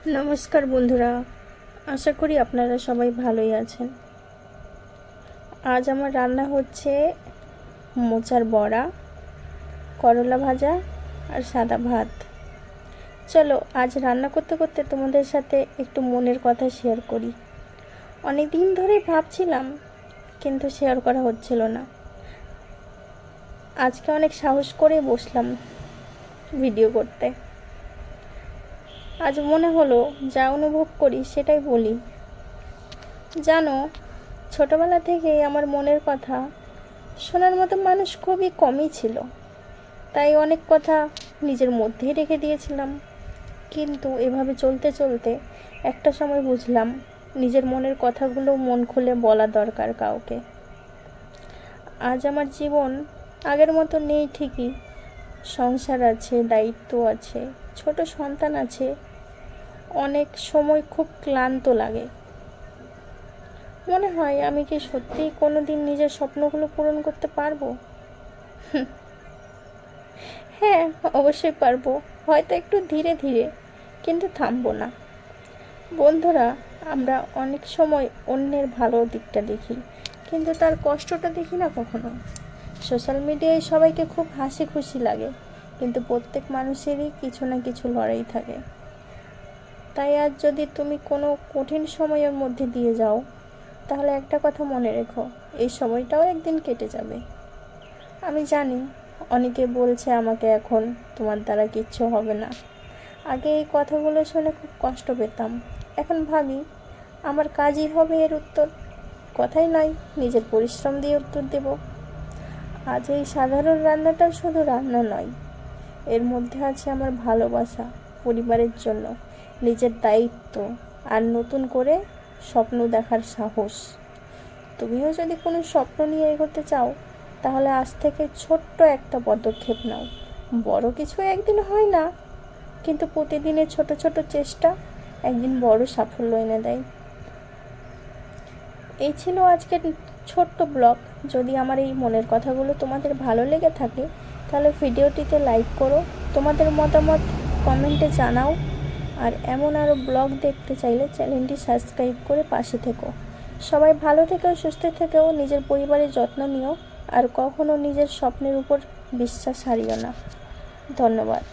নমস্কার বন্ধুরা, আশা করি আপনারা সবাই ভালোই আছেন। আজ আমার রান্না হচ্ছে মোচার বড়া, করলা ভাজা আর সাদা ভাত। চলো আজ রান্না করতে করতে তোমাদের সাথে একটু মনের কথা শেয়ার করি। অনেক দিন ধরেই ভাবছিলাম, কিন্তু শেয়ার করা হচ্ছিল না। আজকে অনেক সাহস করে বসলাম ভিডিও করতে। আজ মনে হলো যা অনুভব করি সেটাই বলি। জানো, ছোটবেলা থেকেই আমার মনের কথা শোনার মতো মানুষ খুবই কমই ছিল, তাই অনেক কথা নিজের মধ্যেই রেখে দিয়েছিলাম। কিন্তু এভাবে চলতে চলতে একটা সময় বুঝলাম নিজের মনের কথাগুলো মন খুলে বলা দরকার কাউকে। আজ আমার জীবন আগের মতো নেই ঠিকই, সংসার আছে, দায়িত্ব আছে, ছোট সন্তান আছে। অনেক সময় খুব ক্লান্ত লাগে, মনে হয় আমি কি সত্যিই কোনো দিন নিজের স্বপ্নগুলো পূরণ করতে পারবো? হ্যাঁ, অবশ্যই পারবো, হয়তো একটু ধীরে ধীরে, কিন্তু থামবো না। বন্ধুরা, আমরা অনেক সময় অন্যের ভালো দিকটা দেখি, কিন্তু তার কষ্টটা দেখি না কখনো। সোশ্যাল মিডিয়ায় সবাইকে খুব হাসি খুশি লাগে, কিন্তু প্রত্যেক মানুষেরই কিছু না কিছু লড়াই থাকে। তাই আজ যদি তুমি কোনো কঠিন সময়ের মধ্যে দিয়ে যাও, তাহলে একটা কথা মনে রেখো, এই সময়টাও একদিন কেটে যাবে। আমি জানি অনেকে বলছে আমাকে এখন, তোমার দ্বারা কিচ্ছু হবে না। আগে এই কথাগুলো শুনে খুব কষ্ট পেতাম, এখন ভাবি আমার কাজই হবে এর উত্তর। কথাই নয়, নিজের পরিশ্রম দিয়ে উত্তর দেব। আজ এই সাধারণ রান্নাটা শুধু রান্না নয়, এর মধ্যে আছে আমার ভালোবাসা, পরিবারের জন্য নিজের দায়িত্ব, আর নতুন করে স্বপ্ন দেখার সাহস। তুমিও যদি কোনো স্বপ্ন নিয়ে এগোতে চাও, তাহলে আজ থেকে ছোট্ট একটা পদক্ষেপ নাও। বড় কিছু একদিন হয় না, কিন্তু প্রতিদিনের ছোট ছোট চেষ্টা একদিন বড় সাফল্য এনে দেয়। এই ছিল আজকের ছোট্ট ব্লগ। যদি আমার এই মনের কথাগুলো তোমাদের ভালো লেগে থাকে, তাহলে ভিডিওটিতে লাইক করো, তোমাদের মতামত কমেন্টে জানাও। আর এমন আরও ব্লগ দেখতে চাইলে চ্যানেলটি সাবস্ক্রাইব করে পাশে থেকো। সবাই ভালো থেকেও, সুস্থ থেকেও, নিজের পরিবারের যত্ন নিও, আর কখনো নিজের স্বপ্নের উপর বিশ্বাস হারিও না। ধন্যবাদ।